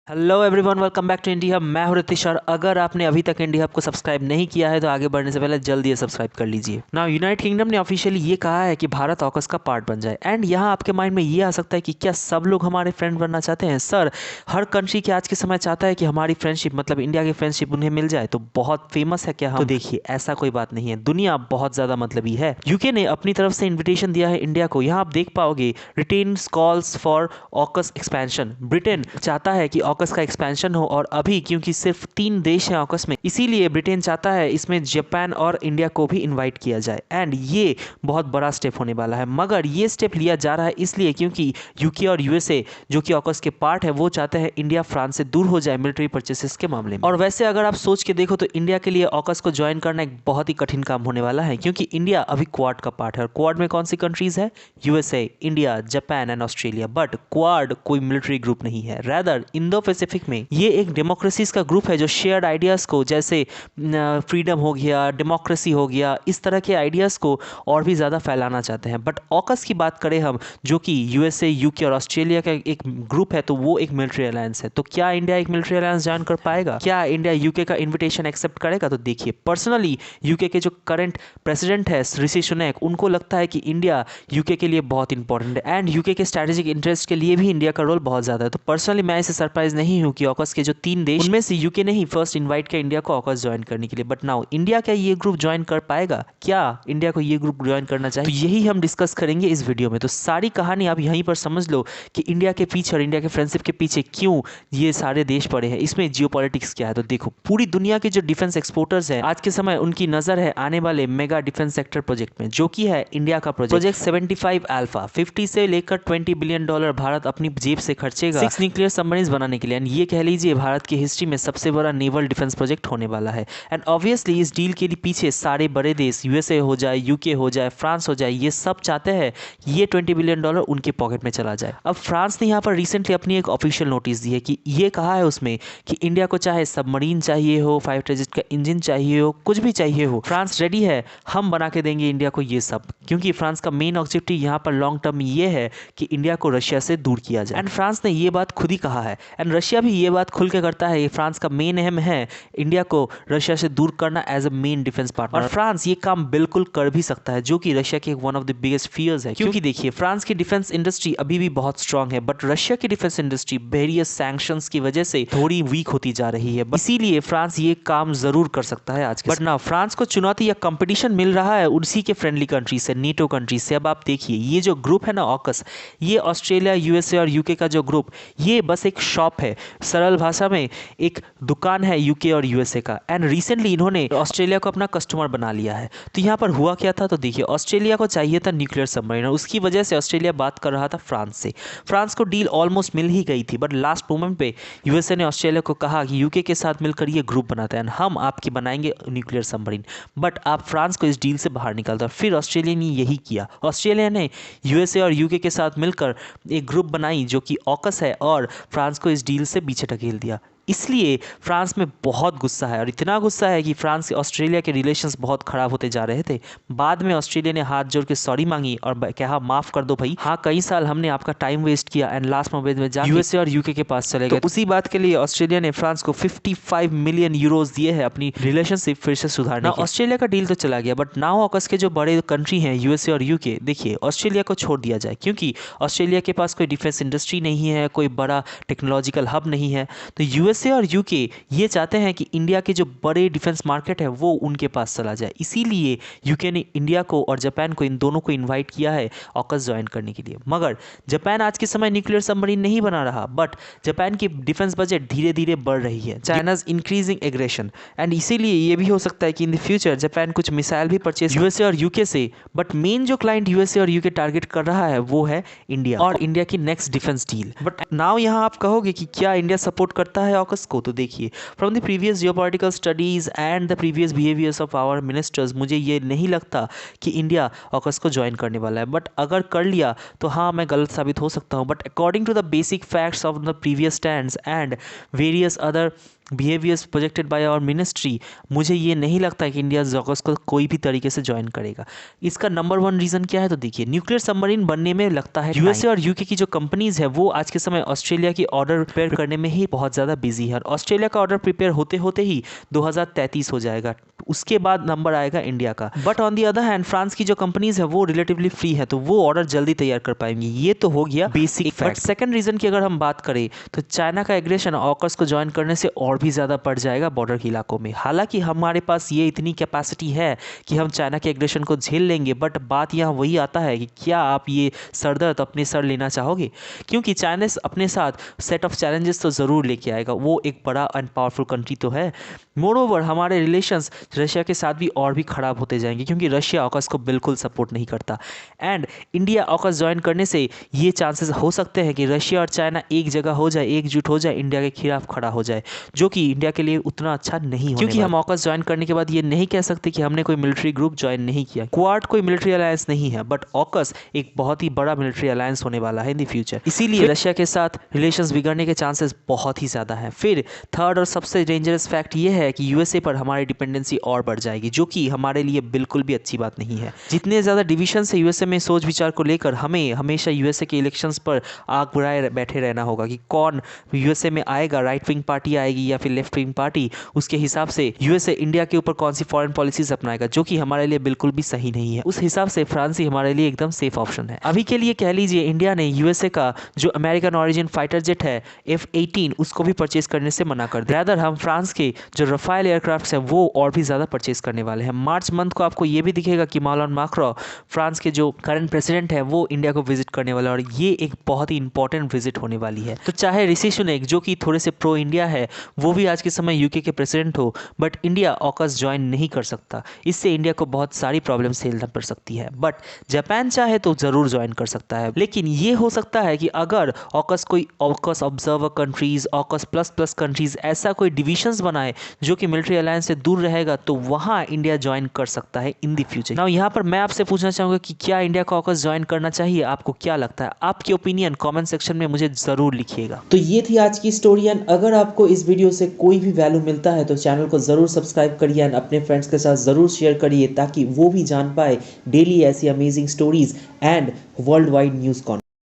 Hello everyone, welcome back to India hub. मैं हूं रितिश और अगर आपने अभी तक इंडिया हब को सब्सक्राइब नहीं किया है तो आगे बढ़ने से पहले जल्दी सब्सक्राइब कर लीजिए। नाउ यूनाइटेड किंगडम ने ऑफिशियली ये कहा है कि भारत ऑकस का पार्ट बन जाए। एंड यहाँ आपके माइंड में ये आ सकता है कि क्या सब लोग हमारे फ्रेंड बनना चाहते हैं? सर, हर कंट्री के आज के समय चाहता है कि हमारी फ्रेंडशिप मतलब इंडिया की फ्रेंडशिप उन्हें मिल जाए। तो बहुत फेमस है क्या हम? तो देखिए, ऐसा कोई बात नहीं है। दुनिया बहुत ज़्यादा मतलबी है। यूके ने अपनी तरफ से इन्विटेशन दिया है इंडिया को। यहाँ आप देख पाओगे, retains calls for AUKUS expansion. Britain चाहता है कि ऑकस का एक्सपेंशन हो और अभी क्योंकि सिर्फ 3 देश हैं ऑकस में, इसीलिए ब्रिटेन चाहता है इसमें जापान और इंडिया को भी इनवाइट किया जाए। एंड ये बहुत बड़ा स्टेप होने वाला है, मगर ये स्टेप लिया जा रहा है इसलिए क्योंकि यूके और यूएसए जो कि ऑकस के पार्ट है वो चाहते हैं इंडिया फ्रांस से दूर हो जाए मिलिट्री परचेसेस के मामले में। और वैसे अगर आप सोच के देखो तो इंडिया के लिए ऑकस को ज्वाइन करना एक बहुत ही कठिन काम होने वाला है, क्योंकि इंडिया अभी क्वाड का पार्ट है। और क्वाड में कौन सी कंट्रीज है? USA, India, Japan and Australia. But quad कोई मिलिट्री ग्रुप नहीं है, रादर इंडो पैसिफिक में ये एक डेमोक्रेसीज का ग्रुप है जो शेयर्ड आइडियाज़ को, जैसे फ्रीडम हो गया, डेमोक्रेसी हो गया, इस तरह के आइडियाज़ को और भी ज़्यादा फैलाना चाहते हैं। बट ऑकस की बात करें हम, जो कि यूएसए, यूके और ऑस्ट्रेलिया का एक ग्रुप है, तो वो एक मिलिट्री अलायंस है। तो क्या इंडिया एक मिलिट्री अलायंस ज्वाइन कर पाएगा? क्या इंडिया यूके का इन्विटेशन एक्सेप्ट करेगा? तो देखिए, पर्सनली यूके के जो करंट प्रेसिडेंट है ऋषि सुनैक, उनको लगता है कि इंडिया यूके के लिए बहुत इंपॉर्टेंट है एंड यूके के स्ट्रैटेजिक इंटरेस्ट के लिए भी इंडिया का रोल बहुत ज़्यादा है। तो पर्सनली मैं इसे सरप्राइज नहीं हूँ कि ऑकस के जो 3 देश, उनमें से यूके ने ही फर्स्ट इनवाइट किया इंडिया को ऑकस ज्वाइन करने के लिए। बट नाउ इंडिया क्या ये ग्रुप ज्वाइन कर पाएगा? क्या इंडिया को ये ग्रुप ज्वाइन करना चाहिए? तो यही हम डिस्कस करेंगे इस वीडियो में। तो सारी कहानी आप यहीं पर समझ लो कि इंडिया के पीछे और इंडिया के फ्रेंडशिप के पीछे क्यों ये सारे देश पड़े हैं, इसमें जियोपॉलिटिक्स क्या है। तो देखो, पूरी दुनिया के जो डिफेंस एक्सपोर्टर्स हैं आज के समय, उनकी नजर है आने वाले मेगा डिफेंस सेक्टर प्रोजेक्ट में, जो कि है इंडिया का प्रोजेक्ट 75 अल्फा। 50 से लेकर 20 बिलियन डॉलर भारत अपनी जेब से खर्चेगा 6 न्यूक्लियर सबमरीन्स बनाने के लिए। एंड ये कह लीजिए भारत की हिस्ट्री में सबसे बड़ा नेवल डिफेंस प्रोजेक्ट होने वाला है। एंड ऑब्वियसली इस डील के पीछे सारे बड़े देश, यूएसए हो जाए, यूके हो जाए, फ्रांस हो जाए, ये सब चाहते हैं ये 20 बिलियन डॉलर उनके पॉकेट में चला जाए। अब फ्रांस ने यहाँ पर रिसेंटली अपनी एक ऑफिशियल नोटिस दी है कि ये कहा है उसमें कि इंडिया को चाहे सबमरीन चाहिए हो, फाइटर जेट का इंजन चाहिए हो, कुछ भी चाहिए हो, फ्रांस रेडी है, हम बना के देंगे इंडिया को ये सब। क्योंकि फ्रांस का मेन ऑब्जेक्टिव यहाँ पर लॉन्ग टर्म ये है कि इंडिया को रशिया से दूर किया जाए। एंड फ्रांस ने ये बात खुद ही कहा है एंड रशिया भी ये बात खुल के करता है। फ्रांस का मेन एम है इंडिया को रशिया से दूर करना as a main defence partner. और फ्रांस ये काम बिल्कुल कर भी सकता है, जो कि रशिया के one of the biggest fears है। क्योंकि देखिए, फ्रांस की डिफेंस इंडस्ट्री अभी भी बहुत स्ट्रांग है, बट रशिया की डिफेंस इंडस्ट्री वेरियस सैंक्शंस की वजह से थोड़ी वीक होती जा रही है। इसीलिए फ्रांस ये काम जरूर कर सकता है आज के। बट ना, फ्रांस को चुनौती या कंपटीशन मिल रहा है उसी के फ्रेंडली कंट्री से, नेटो कंट्री से। अब आप देखिए, ये जो ग्रुप है ना ऑकस, ये ऑस्ट्रेलिया, यूएसए और यूके का जो ग्रुप, ये बस एक शॉप है, सरल भाषा में एक दुकान है यूके और यूएसए का। एंड रिसेंटली इन्होंने ऑस्ट्रेलिया को अपना कस्टमर बना लिया है। तो यहाँ पर हुआ क्या था? तो देखिए, ऑस्ट्रेलिया को चाहिए था न्यूक्लियर सबमरीन, उसकी वजह से ऑस्ट्रेलिया बात कर रहा था फ्रांस से। फ्रांस को डील ऑलमोस्ट मिल ही गई थी, बट लास्ट मोमेंट पे यूएसए ने ऑस्ट्रेलिया को कहा कि यूके के साथ मिलकर ये ग्रुप बनाते हैं, हम आपकी बनाएंगे न्यूक्लियर सबमरीन, बट आप फ्रांस को इस डील से बाहर निकाल दो। फिर ऑस्ट्रेलिया ने यही किया। ऑस्ट्रेलिया ने यूएसए और यूके के साथ मिलकर एक ग्रुप बनाई जो कि ऑकस है, और फ्रांस को इस डील से पीछे ढकेल दिया। इसलिए फ्रांस में बहुत गुस्सा है, और इतना गुस्सा है कि फ्रांस से ऑस्ट्रेलिया के रिलेशंस बहुत खराब होते जा रहे थे। बाद में ऑस्ट्रेलिया ने हाथ जोड़ के सॉरी मांगी और कहा, माफ़ कर दो भाई, हाँ कई साल हमने आपका टाइम वेस्ट किया। एंड लास्ट मोमेंट में जाके यूएसए और यूके के पास चले गए। तो उसी बात के लिए ऑस्ट्रेलिया ने फ्रांस को 55 मिलियन यूरोज दिए हैं अपनी रिलेशनशिप फिर से सुधारने के। ऑस्ट्रेलिया का डील तो चला गया, बट नाउ ऑकस के जो बड़े कंट्री हैं यूएसए और यूके, देखिए ऑस्ट्रेलिया को छोड़ दिया जाए, क्योंकि ऑस्ट्रेलिया के पास कोई डिफेंस इंडस्ट्री नहीं है, कोई बड़ा टेक्नोलॉजिकल हब नहीं है। तो यूएसए और यूके ये चाहते हैं कि इंडिया के जो बड़े डिफेंस मार्केट है वो उनके पास चला जाए। इसीलिए यूके ने इंडिया को और जापान को, इन दोनों को इनवाइट किया है ऑकस ज्वाइन करने के लिए। मगर जापान आज के समय न्यूक्लियर सबमरीन नहीं बना रहा, बट जापान की डिफेंस बजट धीरे धीरे बढ़ रही है, चाइनाज इंक्रीजिंग एग्रेशन। एंड इसीलिए ये भी हो सकता है कि इन द फ्यूचर जापान कुछ मिसाइल भी परचेज यूएसए और यूके से। बट मेन जो क्लाइंट यूएसए और यूके टारगेट कर रहा है वो है इंडिया और इंडिया की next defence deal. But now यहाँ आप कहोगे कि क्या इंडिया सपोर्ट करता है ऑकस को? तो देखिए, from the previous geopolitical studies and the previous behaviours of our ministers, मुझे ये नहीं लगता कि इंडिया ऑकस को ज्वाइन करने वाला है। बट अगर कर लिया तो हाँ, मैं गलत साबित हो सकता हूँ। But according to the basic facts of the previous stands and various other behaviours projected by our ministry, मुझे ये नहीं लगता कि इंडिया ऑकस को कोई भी तरीके से ज्वाइन करेगा। इसका नंबर 1 रीज़न क्या है, तो देखिए न्यूक्लियर सबमरीन बनने में लगता है यूएसए और यूके की जो कंपनीज है वो आज के समय ऑस्ट्रेलिया की ऑर्डर प्रिपेयर करने में ही बहुत ज़्यादा बिजी है। और ऑस्ट्रेलिया का ऑर्डर प्रिपेयर होते होते ही 2033 हो जाएगा, उसके बाद नंबर आएगा इंडिया का। But on the other hand France की जो कंपनीज है वो रिलेटिवली फ्री है, तो वो ऑर्डर जल्दी तैयार कर पाएंगी। ये तो हो गया basic fact. But second reason की अगर हम बात करें तो चाइना का एग्रेशन ऑकस को ज्वाइन करने से और भी ज़्यादा बढ़ जाएगा बॉर्डर के इलाकों में। हालांकि हमारे पास ये इतनी कैपेसिटी है कि हम चाइना के एग्रेशन को झेल लेंगे, बट बात यहाँ वही आता है कि क्या आप ये सरदर्द अपने सर लेना चाहोगे, क्योंकि चाइना अपने साथ सेट ऑफ चैलेंजेस तो ज़रूर लेके आएगा। वो एक बड़ा एंड पावरफुल कंट्री तो है। मोरओवर हमारे रिलेशंस रशिया के साथ भी और भी ख़राब होते जाएंगे, क्योंकि रशिया ऑकस को बिल्कुल सपोर्ट नहीं करता। एंड इंडिया ऑकस ज्वाइन करने से ये चांसेस हो सकते हैं कि रशिया और चाइना एक जगह हो जाए, एकजुट हो जाए, इंडिया के खिलाफ खड़ा हो जाए, जो कि इंडिया के लिए उतना अच्छा नहीं होने क्योंकि हम ऑकस ज्वाइन करने के बाद ये नहीं कह सकते कि हमने कोई मिलिट्री ग्रुप ज्वाइन नहीं किया। क्वाड कोई मिलिट्री अलायंस नहीं है, बट ऑकस एक बहुत ही बड़ा मिलिट्री अलायंस होने वाला है इन द फ्यूचर। इसीलिए रशिया के साथ रिलेशंस बिगड़ने के चांसेस बहुत ही ज़्यादा हैं। फिर थर्ड और सबसे डेंजरस फैक्ट ये है कि यूएसए पर हमारी डिपेंडेंसी और बढ़ जाएगी, जो कि हमारे लिए बिल्कुल भी अच्छी बात नहीं है। जितने ज़्यादा डिविजन है यूएसए में सोच विचार को लेकर, हमें हमेशा यूएसए के इलेक्शंस पर आग बुझाए बैठे रहना होगा कि कौन यूएसए में आएगा, राइट विंग पार्टी आएगी या फिर लेफ्ट विंग पार्टी। उसके हिसाब से यूएसए इंडिया के ऊपर कौन सी फॉरेन पॉलिसीज अपनाएगा, जो कि हमारे लिए बिल्कुल भी सही नहीं है। उस हिसाब से फ्रांस ही हमारे लिए एकदम सेफ ऑप्शन है। अभी के लिए कह लीजिए इंडिया ने यूएसए का जो अमेरिकन ऑरिजिन फाइटर जेट है F-18 उसको भी परचेज करने से मना कर दिया। रादर हम फ्रांस के जो रफाइल एयरक्राफ्ट हैं वो और भी ज़्यादा परचेज करने वाले हैं। मार्च मंथ को आपको ये भी दिखेगा कि इमानुएल मैक्रों, फ्रांस के जो करंट प्रेसिडेंट है, वो इंडिया को विजिट करने वाला है, और ये एक बहुत ही इंपॉर्टेंट विजिट होने वाली है। तो चाहे ऋषि सुनैक जो कि थोड़े से प्रो इंडिया है, वो भी आज के समय यूके के प्रेसिडेंट हो, बट इंडिया ऑकस ज्वाइन नहीं कर सकता। इससे इंडिया को बहुत सारी प्रॉब्लम झेलना पड़ सकती है। बट जापान चाहे तो ज़रूर ज्वाइन कर सकता है, लेकिन ये हो सकता है कि अगर ऑकस कोई AUKUS observer countries, AUKUS plus plus countries ऐसा कोई डिविजन्स बनाए जो कि मिलिट्री अलायंस से दूर रहेगा, तो वहाँ इंडिया ज्वाइन कर सकता है इन द फ्यूचर। नाउ यहाँ पर मैं आपसे पूछना चाहूँगा कि क्या इंडिया को ऑकस ज्वाइन करना चाहिए? आपको क्या लगता है? आपकी ओपिनियन कमेंट सेक्शन में मुझे ज़रूर लिखिएगा। तो ये थी आज की स्टोरी। एंड अगर आपको इस वीडियो से कोई भी वैल्यू मिलता है तो चैनल को ज़रूर सब्सक्राइब करिए एंड अपने फ्रेंड्स के साथ ज़रूर शेयर करिए, ताकि वो भी जान पाए डेली ऐसी amazing stories and world wide news content.